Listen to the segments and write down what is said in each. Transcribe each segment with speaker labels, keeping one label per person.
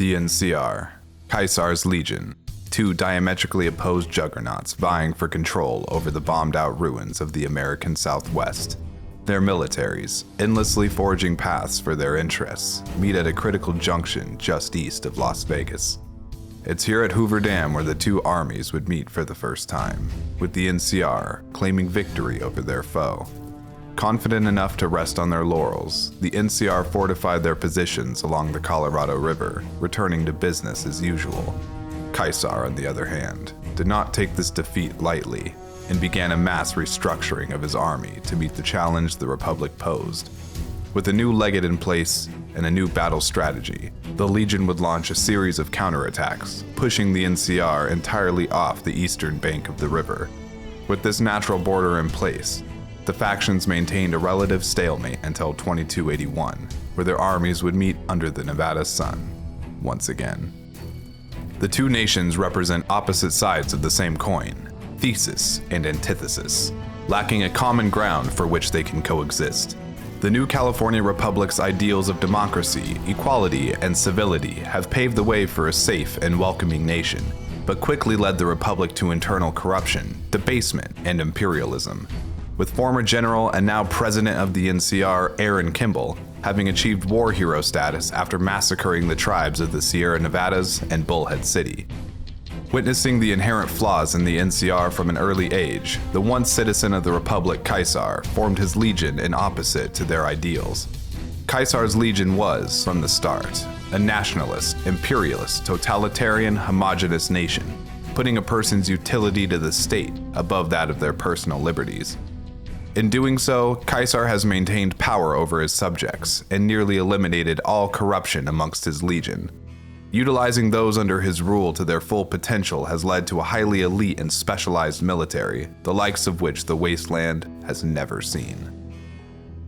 Speaker 1: The NCR, Caesar's Legion, two diametrically opposed juggernauts vying for control over the bombed-out ruins of the American Southwest. Their militaries, endlessly forging paths for their interests, meet at a critical junction just east of Las Vegas. It's here at Hoover Dam where the two armies would meet for the first time, with the NCR claiming victory over their foe. Confident enough to rest on their laurels, the NCR fortified their positions along the Colorado River, returning to business as usual. Caesar, on the other hand, did not take this defeat lightly and began a mass restructuring of his army to meet the challenge the Republic posed. With a new legate in place and a new battle strategy, the Legion would launch a series of counterattacks, pushing the NCR entirely off the eastern bank of the river. With this natural border in place, the factions maintained a relative stalemate until 2281, where their armies would meet under the Nevada sun once again. The two nations represent opposite sides of the same coin, thesis and antithesis, lacking a common ground for which they can coexist. The new California Republic's ideals of democracy, equality, and civility have paved the way for a safe and welcoming nation, but quickly led the Republic to internal corruption, debasement, and imperialism. With former general and now president of the NCR, Aaron Kimball, having achieved war hero status after massacring the tribes of the Sierra Nevadas and Bullhead City. Witnessing the inherent flaws in the NCR from an early age, the once citizen of the Republic, Caesar, formed his legion in opposite to their ideals. Caesar's legion was, from the start, a nationalist, imperialist, totalitarian, homogenous nation, putting a person's utility to the state above that of their personal liberties. In doing so, Caesar has maintained power over his subjects and nearly eliminated all corruption amongst his legion. Utilizing those under his rule to their full potential has led to a highly elite and specialized military, the likes of which the wasteland has never seen.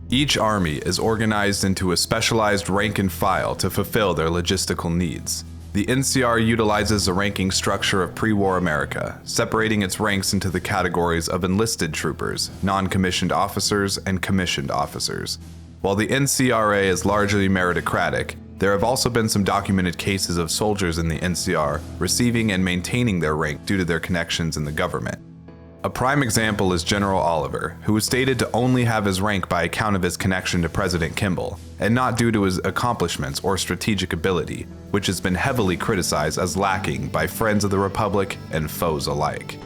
Speaker 1: Each army is organized into a specialized rank and file to fulfill their logistical needs. The NCR utilizes a ranking structure of pre-war America, separating its ranks into the categories of enlisted troopers, non-commissioned officers, and commissioned officers. While the NCRA is largely meritocratic, there have also been some documented cases of soldiers in the NCR receiving and maintaining their rank due to their connections in the government. A prime example is General Oliver, who was stated to only have his rank by account of his connection to President Kimball, and not due to his accomplishments or strategic ability, which has been heavily criticized as lacking by friends of the Republic and foes alike.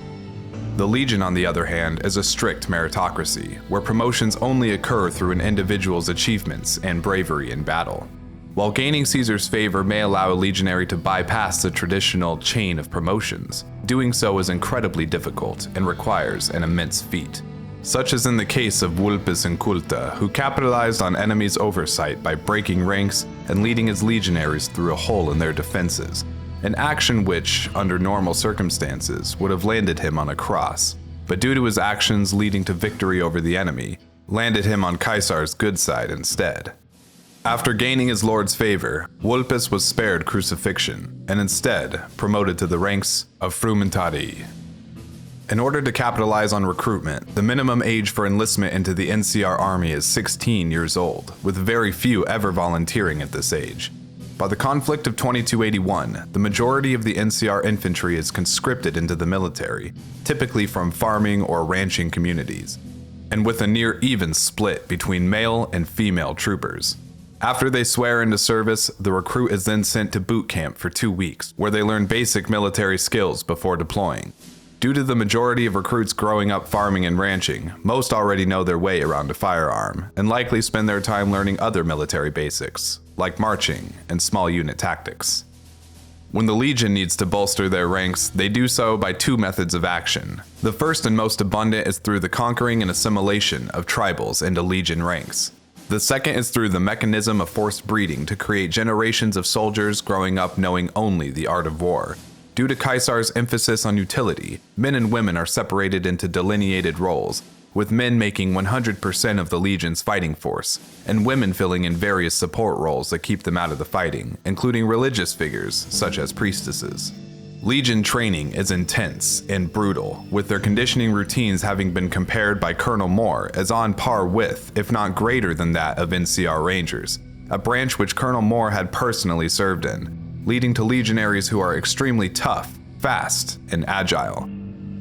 Speaker 1: The Legion, on the other hand, is a strict meritocracy, where promotions only occur through an individual's achievements and bravery in battle. While gaining Caesar's favor may allow a legionary to bypass the traditional chain of promotions, doing so is incredibly difficult and requires an immense feat. Such as in the case of Vulpes Inculta, who capitalized on enemies' oversight by breaking ranks and leading his legionaries through a hole in their defenses, an action which, under normal circumstances, would have landed him on a cross, but due to his actions leading to victory over the enemy, landed him on Caesar's good side instead. After gaining his lord's favor, Vulpes was spared crucifixion, and instead promoted to the ranks of frumentarii. In order to capitalize on recruitment, the minimum age for enlistment into the NCR army is 16 years old, with very few ever volunteering at this age. By the conflict of 2281, the majority of the NCR infantry is conscripted into the military, typically from farming or ranching communities, and with a near even split between male and female troopers. After they swear into service, the recruit is then sent to boot camp for 2 weeks, where they learn basic military skills before deploying. Due to the majority of recruits growing up farming and ranching, most already know their way around a firearm, and likely spend their time learning other military basics, like marching and small unit tactics. When the Legion needs to bolster their ranks, they do so by two methods of action. The first and most abundant is through the conquering and assimilation of tribals into Legion ranks. The second is through the mechanism of forced breeding to create generations of soldiers growing up knowing only the art of war. Due to Caesar's emphasis on utility, men and women are separated into delineated roles, with men making 100% of the Legion's fighting force, and women filling in various support roles that keep them out of the fighting, including religious figures such as priestesses. Legion training is intense and brutal, with their conditioning routines having been compared by Colonel Moore as on par with, if not greater than that of NCR Rangers, a branch which Colonel Moore had personally served in. leading to legionaries who are extremely tough, fast, and agile.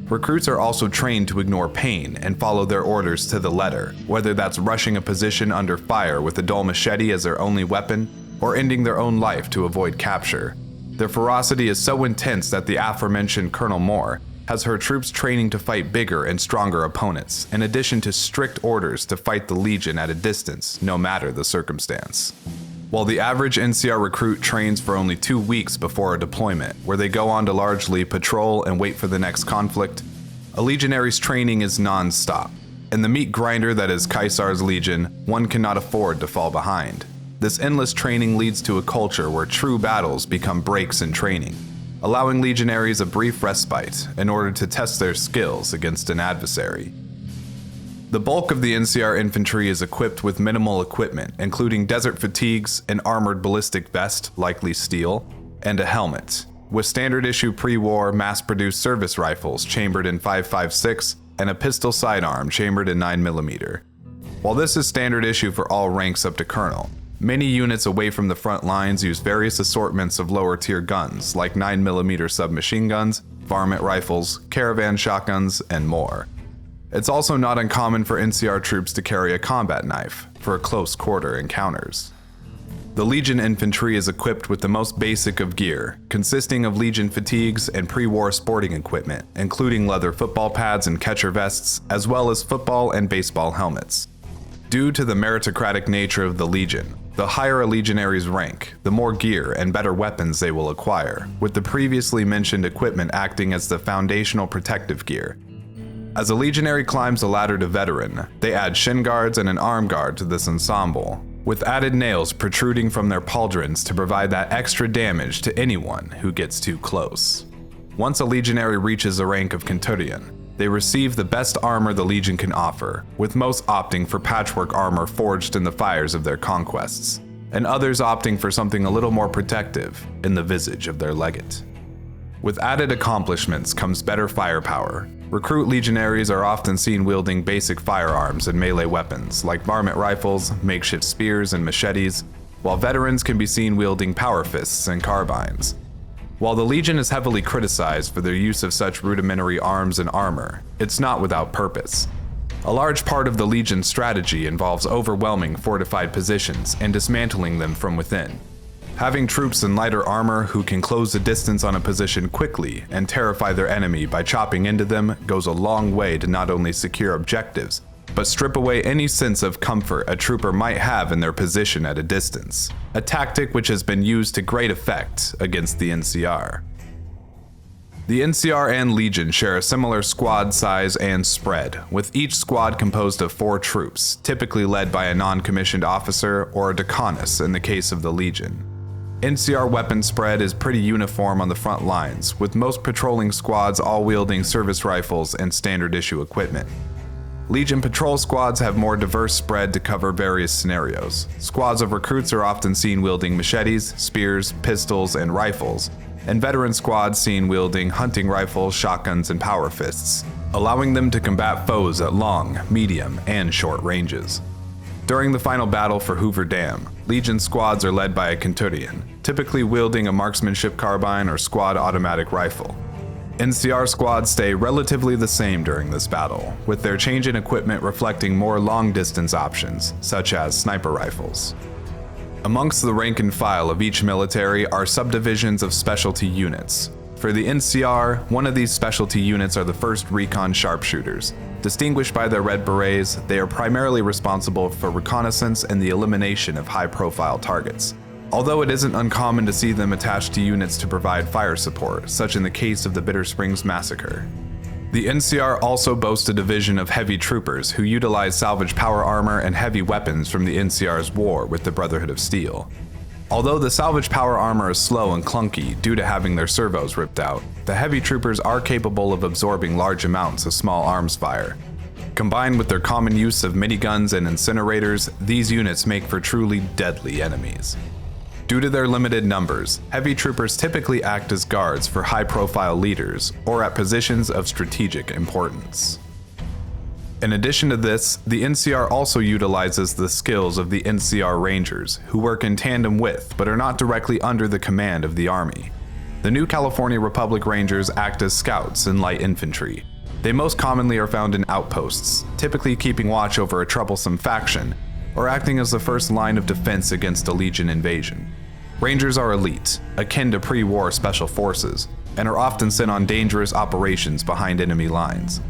Speaker 1: Recruits are also trained to ignore pain and follow their orders to the letter, whether that's rushing a position under fire with a dull machete as their only weapon, or ending their own life to avoid capture. Their ferocity is so intense that the aforementioned Colonel Moore has her troops training to fight bigger and stronger opponents, in addition to strict orders to fight the Legion at a distance, no matter the circumstance. While the average NCR recruit trains for only 2 weeks before a deployment, where they go on to largely patrol and wait for the next conflict, a legionary's training is non-stop. In the meat grinder that is Caesar's Legion, one cannot afford to fall behind. This endless training leads to a culture where true battles become breaks in training, allowing legionaries a brief respite in order to test their skills against an adversary. The bulk of the NCR infantry is equipped with minimal equipment, including desert fatigues, an armored ballistic vest, likely steel, and a helmet, with standard-issue pre-war mass-produced service rifles chambered in 5.56 and a pistol sidearm chambered in 9mm. While this is standard issue for all ranks up to colonel, many units away from the front lines use various assortments of lower-tier guns like 9mm submachine guns, varmint rifles, caravan shotguns, and more. It's also not uncommon for NCR troops to carry a combat knife for close-quarter encounters. The Legion infantry is equipped with the most basic of gear, consisting of Legion fatigues and pre-war sporting equipment, including leather football pads and catcher vests, as well as football and baseball helmets. Due to the meritocratic nature of the Legion, the higher a legionary's rank, the more gear and better weapons they will acquire, with the previously mentioned equipment acting as the foundational protective gear. As a legionary climbs the ladder to veteran, they add shin guards and an arm guard to this ensemble, with added nails protruding from their pauldrons to provide that extra damage to anyone who gets too close. Once a legionary reaches the rank of Centurion, they receive the best armor the Legion can offer, with most opting for patchwork armor forged in the fires of their conquests, and others opting for something a little more protective in the visage of their legate. With added accomplishments comes better firepower. Recruit legionaries are often seen wielding basic firearms and melee weapons like varmint rifles, makeshift spears, and machetes, while veterans can be seen wielding power fists and carbines. While the Legion is heavily criticized for their use of such rudimentary arms and armor, it's not without purpose. A large part of the Legion's strategy involves overwhelming fortified positions and dismantling them from within. Having troops in lighter armor who can close the distance on a position quickly and terrify their enemy by chopping into them goes a long way to not only secure objectives, but strip away any sense of comfort a trooper might have in their position at a distance, a tactic which has been used to great effect against the NCR. The NCR and Legion share a similar squad size and spread, with each squad composed of 4 troops, typically led by a non-commissioned officer or a decanus in the case of the Legion. NCR weapon spread is pretty uniform on the front lines, with most patrolling squads all wielding service rifles and standard issue equipment. Legion patrol squads have more diverse spread to cover various scenarios. Squads of recruits are often seen wielding machetes, spears, pistols, and rifles, and veteran squads seen wielding hunting rifles, shotguns, and power fists, allowing them to combat foes at long, medium, and short ranges. During the final battle for Hoover Dam, Legion squads are led by a Centurion, typically wielding a marksmanship carbine or squad automatic rifle. NCR squads stay relatively the same during this battle, with their change in equipment reflecting more long-distance options, such as sniper rifles. Amongst the rank and file of each military are subdivisions of specialty units. For the NCR, one of these specialty units are the 1st Recon Sharpshooters. Distinguished by their red berets, they are primarily responsible for reconnaissance and the elimination of high-profile targets, although it isn't uncommon to see them attached to units to provide fire support, such in the case of the Bitter Springs Massacre. The NCR also boasts a division of heavy troopers who utilize salvage power armor and heavy weapons from the NCR's war with the Brotherhood of Steel. Although the salvage power armor is slow and clunky due to having their servos ripped out, the heavy troopers are capable of absorbing large amounts of small arms fire. Combined with their common use of miniguns and incinerators, these units make for truly deadly enemies. Due to their limited numbers, heavy troopers typically act as guards for high-profile leaders or at positions of strategic importance. In addition to this, the NCR also utilizes the skills of the NCR Rangers, who work in tandem with, but are not directly under the command of the Army. The New California Republic Rangers act as scouts and light infantry. They most commonly are found in outposts, typically keeping watch over a troublesome faction, or acting as the first line of defense against a Legion invasion. Rangers are elite, akin to pre-war special forces, and are often sent on dangerous operations behind enemy lines.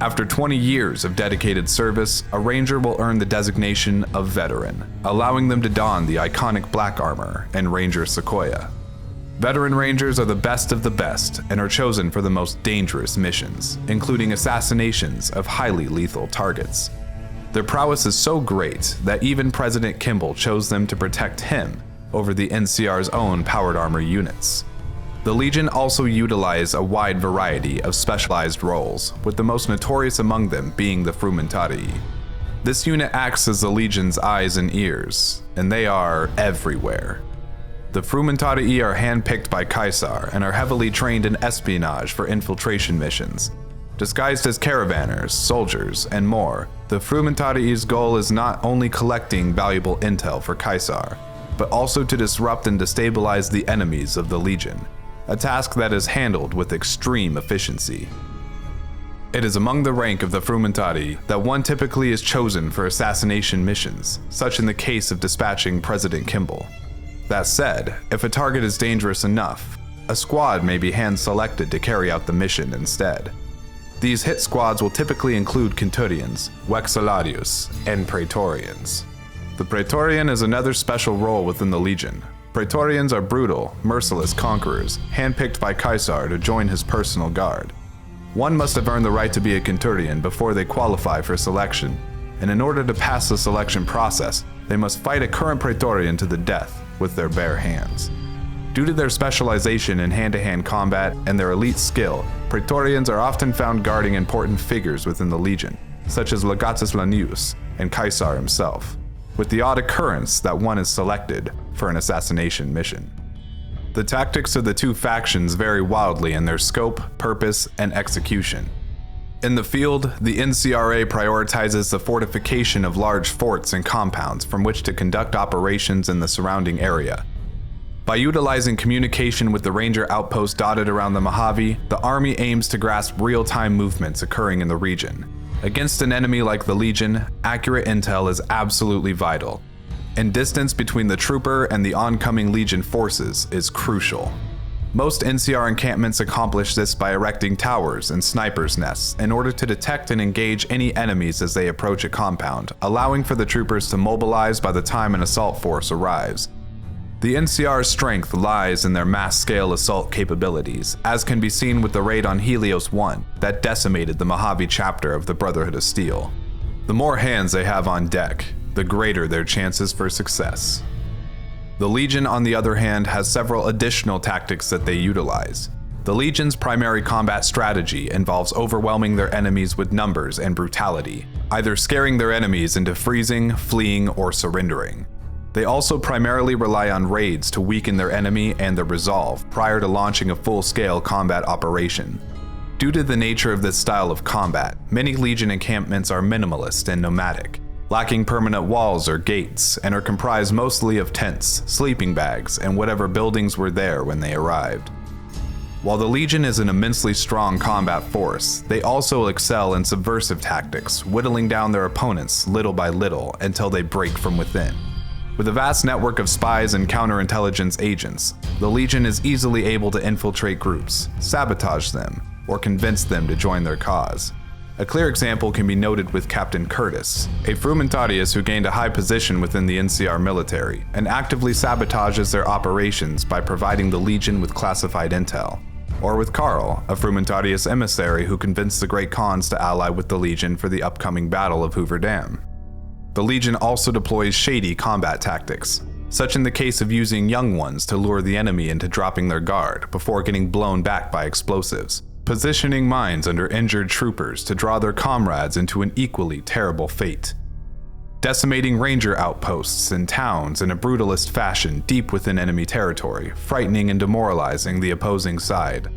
Speaker 1: After 20 years of dedicated service, a Ranger will earn the designation of Veteran, allowing them to don the iconic black armor and Ranger Sequoia. Veteran Rangers are the best of the best and are chosen for the most dangerous missions, including assassinations of highly lethal targets. Their prowess is so great that even President Kimball chose them to protect him over the NCR's own powered armor units. The Legion also utilize a wide variety of specialized roles, with the most notorious among them being the Frumentarii. This unit acts as the Legion's eyes and ears, and they are everywhere. The Frumentarii are handpicked by Caesar and are heavily trained in espionage for infiltration missions. Disguised as caravanners, soldiers, and more, the Frumentarii's goal is not only collecting valuable intel for Caesar, but also to disrupt and destabilize the enemies of the Legion, a task that is handled with extreme efficiency. It is among the rank of the Frumentarii that one typically is chosen for assassination missions, such in the case of dispatching President Kimball. That said, if a target is dangerous enough, a squad may be hand-selected to carry out the mission instead. These hit squads will typically include Centurions, Vexillarius, and Praetorians. The Praetorian is another special role within the Legion. Praetorians are brutal, merciless conquerors, handpicked by Caesar to join his personal guard. One must have earned the right to be a Centurion before they qualify for selection, and in order to pass the selection process, they must fight a current Praetorian to the death with their bare hands. Due to their specialization in hand-to-hand combat and their elite skill, Praetorians are often found guarding important figures within the Legion, such as LaniusLanius and Caesar himself, with the odd occurrence that one is selected for an assassination mission. The tactics of the two factions vary wildly in their scope, purpose, and execution. In the field, the NCRA prioritizes the fortification of large forts and compounds from which to conduct operations in the surrounding area. By utilizing communication with the Ranger outposts dotted around the Mojave, the Army aims to grasp real-time movements occurring in the region. Against an enemy like the Legion, accurate intel is absolutely vital, and distance between the trooper and the oncoming Legion forces is crucial. Most NCR encampments accomplish this by erecting towers and snipers' nests in order to detect and engage any enemies as they approach a compound, allowing for the troopers to mobilize by the time an assault force arrives. The NCR's strength lies in their mass-scale assault capabilities, as can be seen with the raid on Helios 1 that decimated the Mojave chapter of the Brotherhood of Steel. The more hands they have on deck, the greater their chances for success. The Legion, on the other hand, has several additional tactics that they utilize. The Legion's primary combat strategy involves overwhelming their enemies with numbers and brutality, either scaring their enemies into freezing, fleeing, or surrendering. They also primarily rely on raids to weaken their enemy and their resolve prior to launching a full-scale combat operation. Due to the nature of this style of combat, many Legion encampments are minimalist and nomadic, lacking permanent walls or gates, and are comprised mostly of tents, sleeping bags, and whatever buildings were there when they arrived. While the Legion is an immensely strong combat force, they also excel in subversive tactics, whittling down their opponents little by little until they break from within. With a vast network of spies and counterintelligence agents, the Legion is easily able to infiltrate groups, sabotage them, or convince them to join their cause. A clear example can be noted with Captain Curtis, a Frumentarius who gained a high position within the NCR Military and actively sabotages their operations by providing the Legion with classified intel. Or with Carl, a Frumentarius emissary who convinced the Great Khans to ally with the Legion for the upcoming Battle of Hoover Dam. The Legion also deploys shady combat tactics, such in the case of using young ones to lure the enemy into dropping their guard before getting blown back by explosives, positioning mines under injured troopers to draw their comrades into an equally terrible fate, decimating Ranger outposts and towns in a brutalist fashion deep within enemy territory, frightening and demoralizing the opposing side.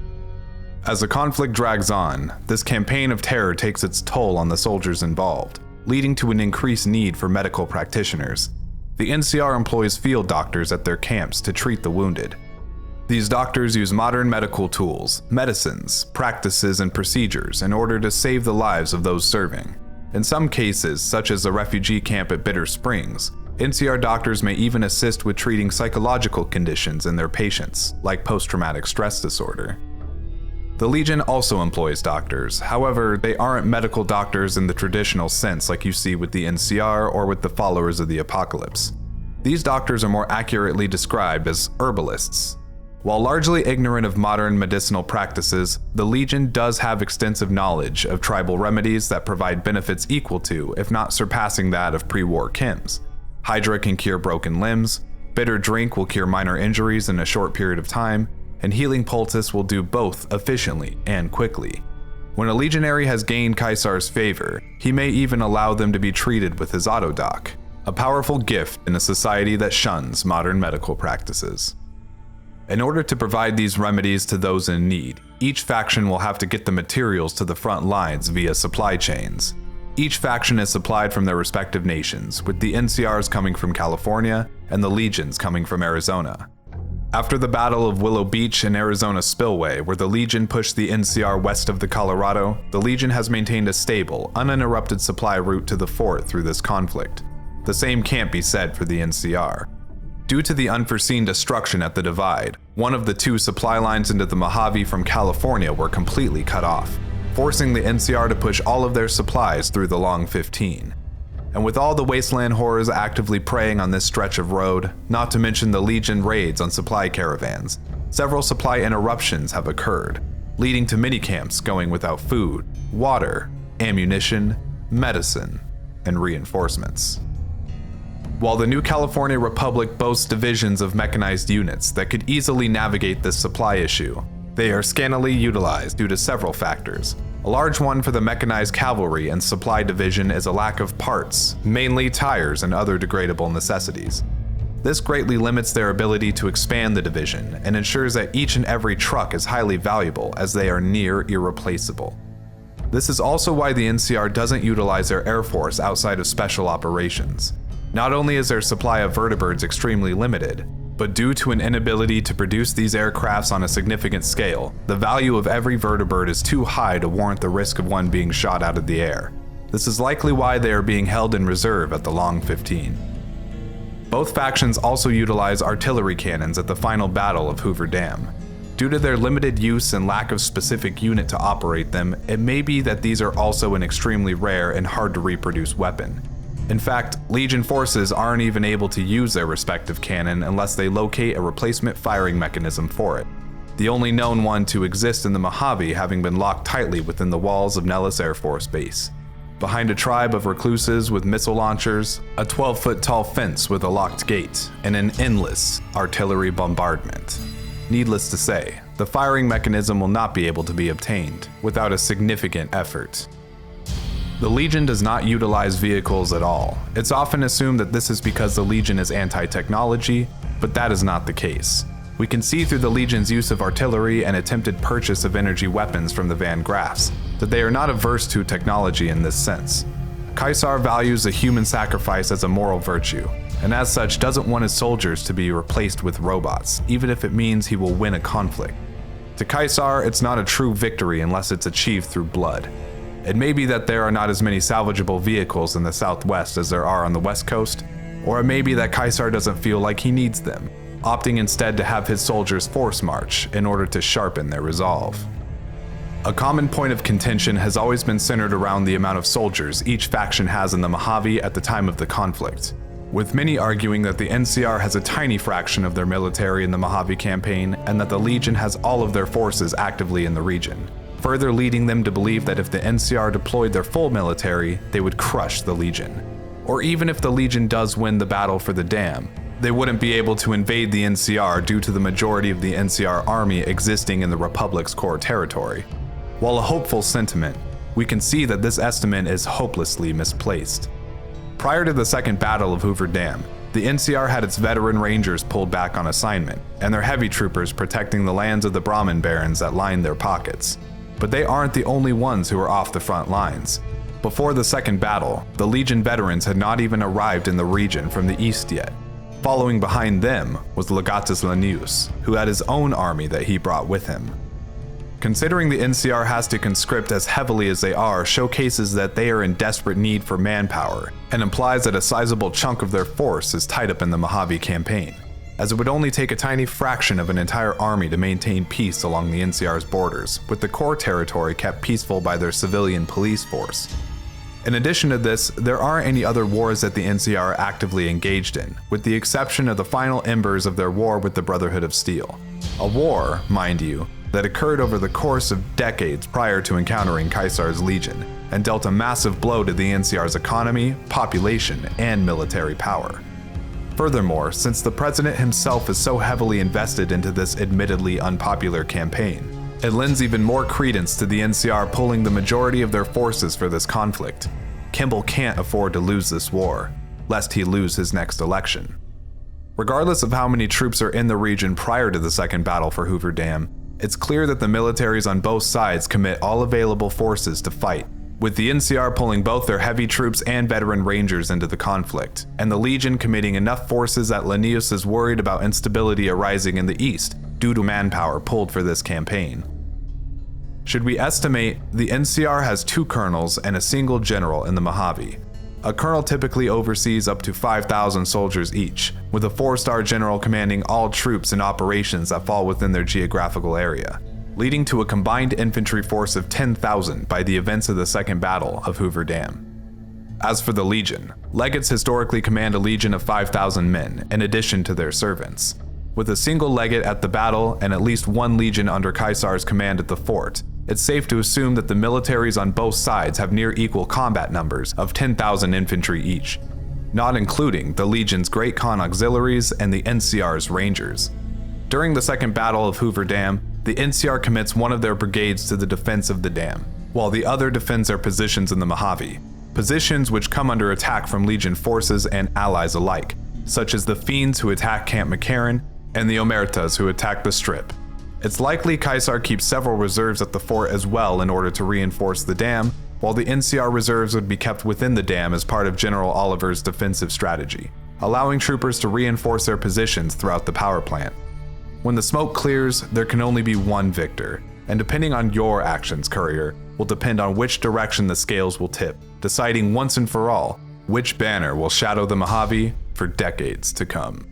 Speaker 1: As the conflict drags on, this campaign of terror takes its toll on the soldiers involved, leading to an increased need for medical practitioners. The NCR employs field doctors at their camps to treat the wounded. These doctors use modern medical tools, medicines, practices, and procedures in order to save the lives of those serving. In some cases, such as the refugee camp at Bitter Springs, NCR doctors may even assist with treating psychological conditions in their patients, like post-traumatic stress disorder. The Legion also employs doctors, however, they aren't medical doctors in the traditional sense like you see with the NCR or with the followers of the Apocalypse. These doctors are more accurately described as herbalists. While largely ignorant of modern medicinal practices, the Legion does have extensive knowledge of tribal remedies that provide benefits equal to, if not surpassing that of pre-war chems. Hydra can cure broken limbs, bitter drink will cure minor injuries in a short period of time, and healing poultice will do both efficiently and quickly. When a legionary has gained Caesar's favor, he may even allow them to be treated with his autodoc, a powerful gift in a society that shuns modern medical practices. In order to provide these remedies to those in need, each faction will have to get the materials to the front lines via supply chains. Each faction is supplied from their respective nations, with the NCRs coming from California and the Legions coming from Arizona. After the Battle of Willow Beach and Arizona Spillway, where the Legion pushed the NCR west of the Colorado, the Legion has maintained a stable, uninterrupted supply route to the fort through this conflict. The same can't be said for the NCR. Due to the unforeseen destruction at the Divide, one of the two supply lines into the Mojave from California were completely cut off, forcing the NCR to push all of their supplies through the Long 15. And with all the wasteland horrors actively preying on this stretch of road, not to mention the Legion raids on supply caravans, several supply interruptions have occurred, leading to minicamps going without food, water, ammunition, medicine, and reinforcements. While the New California Republic boasts divisions of mechanized units that could easily navigate this supply issue, they are scantily utilized due to several factors. A large one for the mechanized cavalry and supply division is a lack of parts, mainly tires and other degradable necessities. This greatly limits their ability to expand the division and ensures that each and every truck is highly valuable as they are near irreplaceable. This is also why the NCR doesn't utilize their air force outside of special operations. Not only is their supply of vertibirds extremely limited, but due to an inability to produce these aircrafts on a significant scale, the value of every vertibird is too high to warrant the risk of one being shot out of the air. This is likely why they are being held in reserve at the Long 15. Both factions also utilize artillery cannons at the final battle of Hoover Dam. Due to their limited use and lack of specific unit to operate them, it may be that these are also an extremely rare and hard to reproduce weapon. In fact, Legion forces aren't even able to use their respective cannon unless they locate a replacement firing mechanism for it, the only known one to exist in the Mojave having been locked tightly within the walls of Nellis Air Force Base. Behind a tribe of recluses with missile launchers, a 12-foot tall fence with a locked gate, and an endless artillery bombardment. Needless to say, the firing mechanism will not be able to be obtained without a significant effort. The Legion does not utilize vehicles at all. It's often assumed that this is because the Legion is anti-technology, but that is not the case. We can see through the Legion's use of artillery and attempted purchase of energy weapons from the Van Graffs that they are not averse to technology in this sense. Caesar values the human sacrifice as a moral virtue, and as such doesn't want his soldiers to be replaced with robots, even if it means he will win a conflict. To Caesar, it's not a true victory unless it's achieved through blood. It may be that there are not as many salvageable vehicles in the Southwest as there are on the West Coast, or it may be that Caesar doesn't feel like he needs them, opting instead to have his soldiers force march in order to sharpen their resolve. A common point of contention has always been centered around the amount of soldiers each faction has in the Mojave at the time of the conflict, with many arguing that the NCR has a tiny fraction of their military in the Mojave campaign and that the Legion has all of their forces actively in the region, further leading them to believe that if the NCR deployed their full military, they would crush the Legion. Or even if the Legion does win the battle for the dam, they wouldn't be able to invade the NCR due to the majority of the NCR army existing in the Republic's core territory. While a hopeful sentiment, we can see that this estimate is hopelessly misplaced. Prior to the Second Battle of Hoover Dam, The NCR had its veteran rangers pulled back on assignment, and their heavy troopers protecting the lands of the Brahmin barons that lined their pockets. But they aren't the only ones who were off the front lines. Before the second battle, the Legion veterans had not even arrived in the region from the east yet. Following behind them was FalloutLanius, who had his own army that he brought with him. Considering the NCR has to conscript as heavily as they are showcases that they are in desperate need for manpower, and implies that a sizable chunk of their force is tied up in the Mojave campaign, as it would only take a tiny fraction of an entire army to maintain peace along the NCR's borders, with the core territory kept peaceful by their civilian police force. In addition to this, there aren't any other wars that the NCR are actively engaged in, with the exception of the final embers of their war with the Brotherhood of Steel. A war, mind you, that occurred over the course of decades prior to encountering Caesar's Legion, and dealt a massive blow to the NCR's economy, population, and military power. Furthermore, since the president himself is so heavily invested into this admittedly unpopular campaign, it lends even more credence to the NCR pulling the majority of their forces for this conflict. Kimball can't afford to lose this war, lest he lose his next election. Regardless of how many troops are in the region prior to the second battle for Hoover Dam, it's clear that the militaries on both sides commit all available forces to fight, with the NCR pulling both their heavy troops and veteran rangers into the conflict, and the Legion committing enough forces that Lanius is worried about instability arising in the east due to manpower pulled for this campaign. Should we estimate, the NCR has 2 colonels and a single general in the Mojave. A colonel typically oversees up to 5,000 soldiers each, with a 4-star general commanding all troops and operations that fall within their geographical area, leading to a combined infantry force of 10,000 by the events of the Second Battle of Hoover Dam. As for the Legion, legates historically command a legion of 5,000 men, in addition to their servants. With a single legate at the battle and at least 1 legion under Caesar's command at the fort, it's safe to assume that the militaries on both sides have near equal combat numbers of 10,000 infantry each, not including the Legion's Great Khan auxiliaries and the NCR's Rangers. During the Second Battle of Hoover Dam, the NCR commits one of their brigades to the defense of the dam, while the other defends their positions in the Mojave, positions which come under attack from Legion forces and allies alike, such as the Fiends who attack Camp McCarran and the Omertas who attack the Strip. It's likely Caesar keeps several reserves at the fort as well in order to reinforce the dam, while the NCR reserves would be kept within the dam as part of General Oliver's defensive strategy, allowing troopers to reinforce their positions throughout the power plant. When the smoke clears, there can only be one victor, and depending on your actions, Courier, will depend on which direction the scales will tip, deciding once and for all which banner will shadow the Mojave for decades to come.